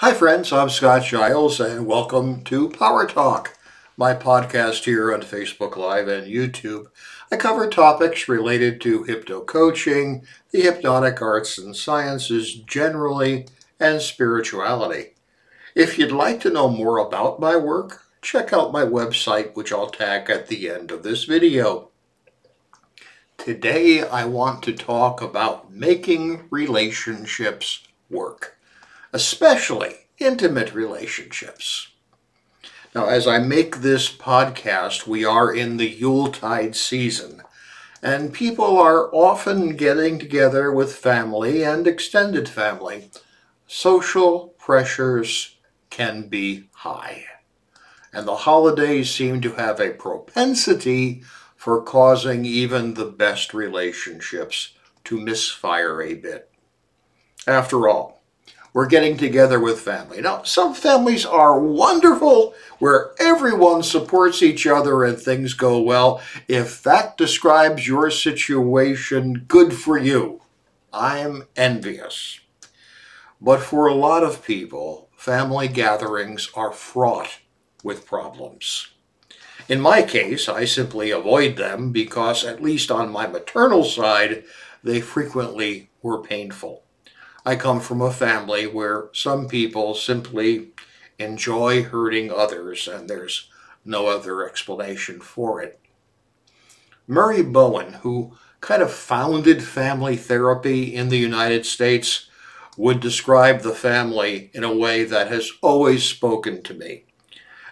Hi friends, I'm Scott Giles and welcome to Power Talk, my podcast here on Facebook Live and YouTube. I cover topics related to hypno-coaching, the hypnotic arts and sciences generally, and spirituality. If you'd like to know more about my work, check out my website, which I'll tag at the end of this video. Today I want to talk about making relationships work, especially intimate relationships. Now, as I make this podcast, we are in the Yuletide season, and people are often getting together with family and extended family. Social pressures can be high, and the holidays seem to have a propensity for causing even the best relationships to misfire a bit. After all, we're getting together with family. Now, some families are wonderful, where everyone supports each other and things go well. If that describes your situation, good for you. I'm envious. But for a lot of people, family gatherings are fraught with problems. In my case, I simply avoid them because, at least on my maternal side, they frequently were painful. I come from a family where some people simply enjoy hurting others, and there's no other explanation for it. Murray Bowen, who kind of founded family therapy in the United States, would describe the family in a way that has always spoken to me.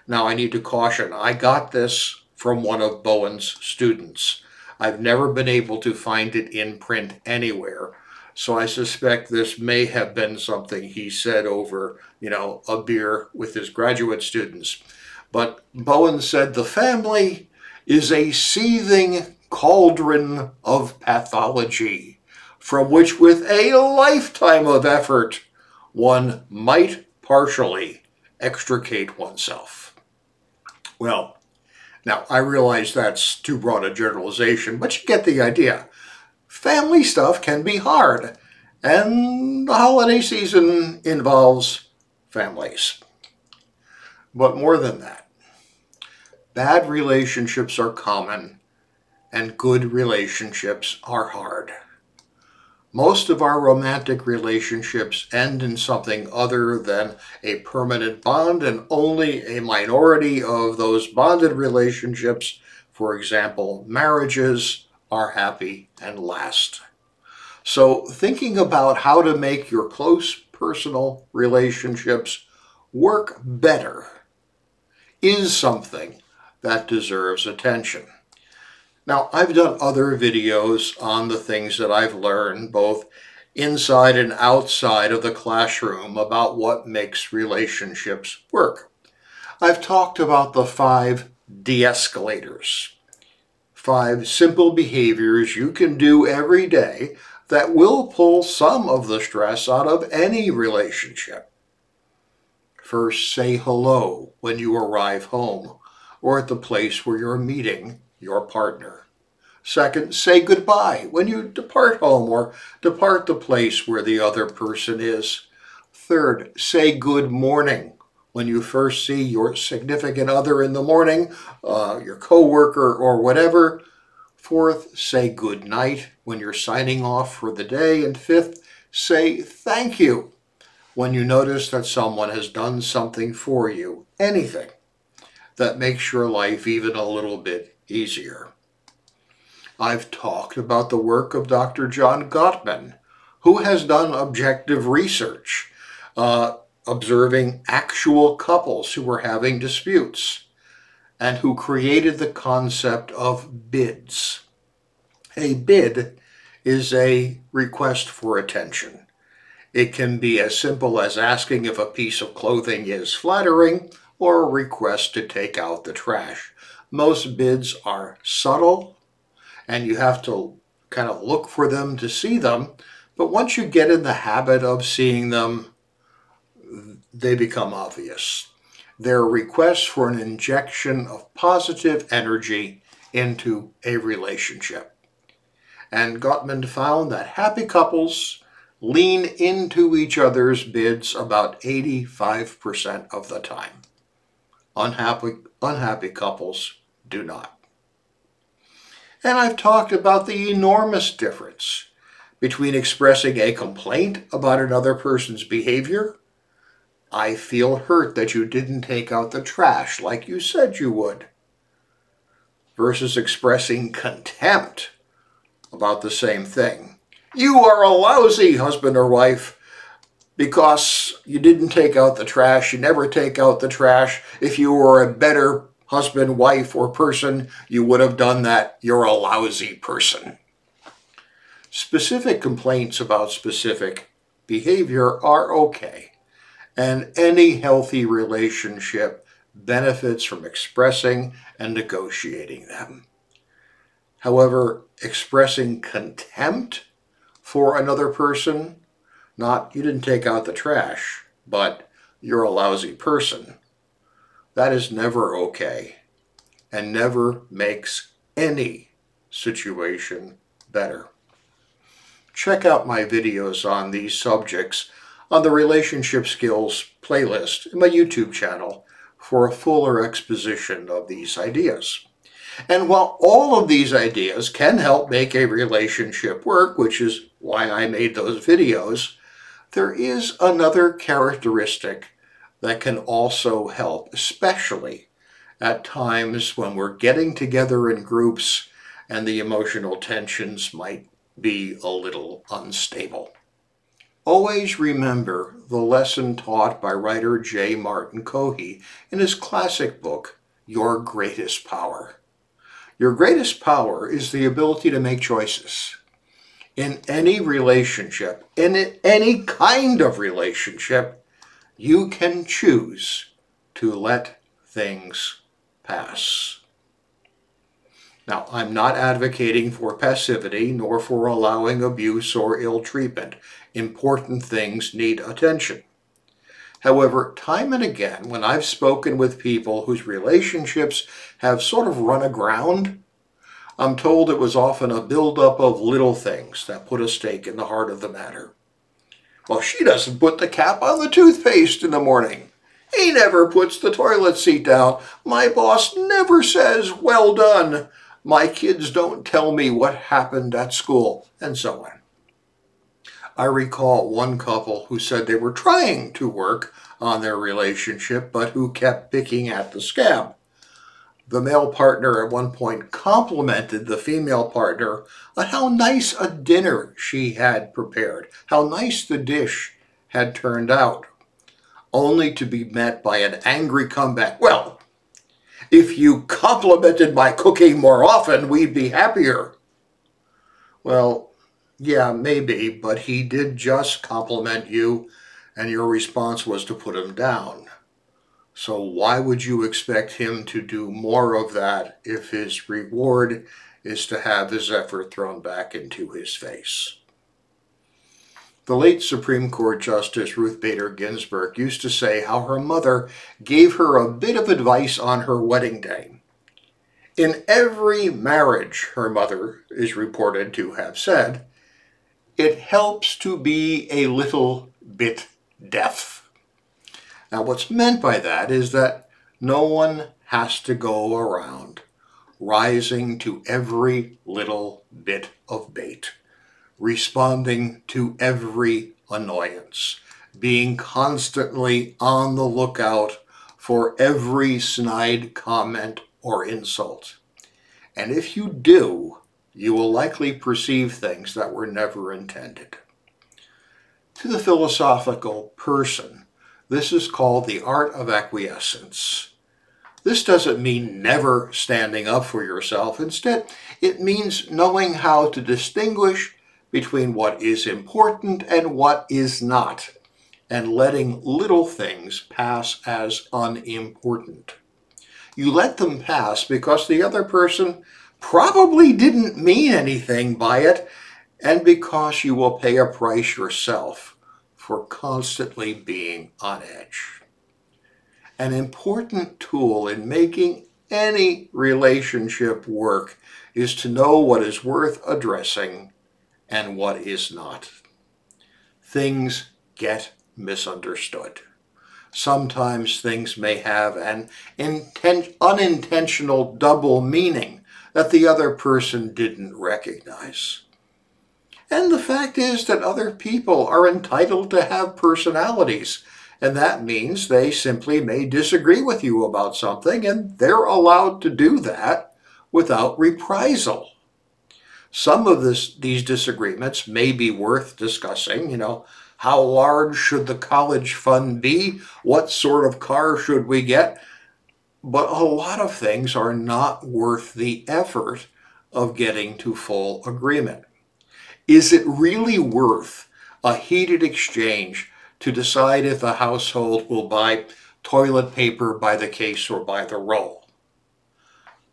Now, I need to caution, I got this from one of Bowen's students. I've never been able to find it in print anywhere, so I suspect this may have been something he said over, a beer with his graduate students. But Bowen said the family is a seething cauldron of pathology, from which with a lifetime of effort, one might partially extricate oneself. Well, now I realize that's too broad a generalization, but you get the idea. Family stuff can be hard, and the holiday season involves families. But more than that, bad relationships are common, and good relationships are hard. Most of our romantic relationships end in something other than a permanent bond, and only a minority of those bonded relationships, for example, marriages, are happy and last. So thinking about how to make your close personal relationships work better is something that deserves attention. Now, I've done other videos on the things that I've learned, both inside and outside of the classroom, about what makes relationships work. I've talked about the 5 de-escalators, 5 simple behaviors you can do every day that will pull some of the stress out of any relationship. First, say hello when you arrive home or at the place where you're meeting your partner. Second, say goodbye when you depart home or depart the place where the other person is. Third, say good morning when you first see your significant other in the morning, your coworker or whatever. Fourth, say good night when you're signing off for the day. And fifth, say thank you when you notice that someone has done something for you, anything that makes your life even a little bit easier. I've talked about the work of Dr. John Gottman, who has done objective research, observing actual couples who were having disputes, and who created the concept of bids. A bid is a request for attention. It can be as simple as asking if a piece of clothing is flattering, or a request to take out the trash. Most bids are subtle, and you have to kind of look for them to see them. But once you get in the habit of seeing them, they become obvious. They're requests for an injection of positive energy into a relationship. And Gottman found that happy couples lean into each other's bids about 85% of the time. Unhappy couples do not. And I've talked about the enormous difference between expressing a complaint about another person's behavior. I feel hurt that you didn't take out the trash like you said you would, versus expressing contempt about the same thing. You are a lousy husband or wife because you didn't take out the trash. You never take out the trash. If you were a better husband, wife, or person, you would have done that. You're a lousy person. Specific complaints about specific behavior are okay, and any healthy relationship benefits from expressing and negotiating them. However, expressing contempt for another person, not you didn't take out the trash, but you're a lousy person, that is never okay and never makes any situation better. Check out my videos on these subjects on the Relationship Skills playlist in my YouTube channel for a fuller exposition of these ideas. And while all of these ideas can help make a relationship work, which is why I made those videos, there is another characteristic that can also help, especially at times when we're getting together in groups and the emotional tensions might be a little unstable. Always remember the lesson taught by writer J. Martin Cohey in his classic book, Your Greatest Power. Your greatest power is the ability to make choices. In any relationship, in any kind of relationship, you can choose to let things pass. Now, I'm not advocating for passivity nor for allowing abuse or ill treatment. Important things need attention. However, time and again, when I've spoken with people whose relationships have sort of run aground, I'm told it was often a buildup of little things that put a stake in the heart of the matter. Well, she doesn't put the cap on the toothpaste in the morning. He never puts the toilet seat down. My boss never says, well done. My kids don't tell me what happened at school, and so on. I recall one couple who said they were trying to work on their relationship, but who kept picking at the scab. The male partner at one point complimented the female partner on how nice a dinner she had prepared, how nice the dish had turned out, only to be met by an angry comeback. Well, if you complimented my cooking more often, we'd be happier. Well, yeah, maybe, but he did just compliment you, and your response was to put him down. So why would you expect him to do more of that if his reward is to have his effort thrown back into his face? The late Supreme Court Justice Ruth Bader Ginsburg used to say how her mother gave her a bit of advice on her wedding day. In every marriage, her mother is reported to have said, it helps to be a little bit deaf. Now, what's meant by that is that no one has to go around rising to every little bit of bait, responding to every annoyance, being constantly on the lookout for every snide comment or insult. And if you do, you will likely perceive things that were never intended. To the philosophical person, this is called the art of acquiescence. This doesn't mean never standing up for yourself. Instead, it means knowing how to distinguish between what is important and what is not, and letting little things pass as unimportant. You let them pass because the other person probably didn't mean anything by it, and because you will pay a price yourself for constantly being on edge. An important tool in making any relationship work is to know what is worth addressing and what is not. things get misunderstood. Sometimes things may have an unintentional double meaning that the other person didn't recognize. And the fact is that other people are entitled to have personalities, and that means they simply may disagree with you about something, and they're allowed to do that without reprisal. Some of these disagreements may be worth discussing. How large should the college fund be? What sort of car should we get? But a lot of things are not worth the effort of getting to full agreement. Is it really worth a heated exchange to decide if a household will buy toilet paper by the case or by the roll?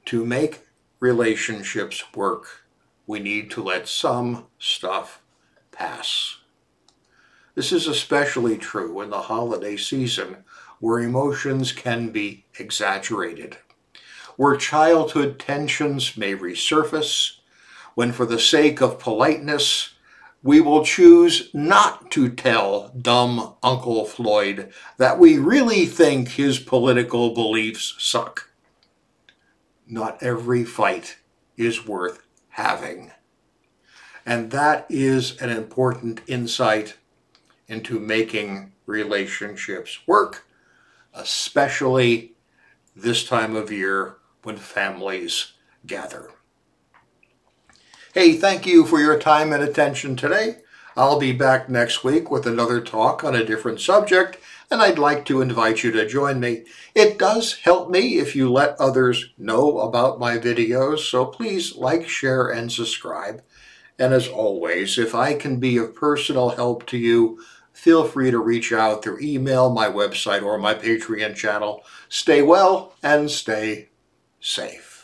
To make relationships work, we need to let some stuff pass. This is especially true in the holiday season, where emotions can be exaggerated, where childhood tensions may resurface, when for the sake of politeness, we will choose not to tell dumb Uncle Floyd that we really think his political beliefs suck. Not every fight is worth having. And that is an important insight into making relationships work, especially this time of year when families gather. Hey, thank you for your time and attention today. I'll be back next week with another talk on a different subject, and I'd like to invite you to join me. It does help me if you let others know about my videos, so please like, share, and subscribe. And as always, if I can be of personal help to you, feel free to reach out through email, my website, or my Patreon channel. Stay well and stay safe.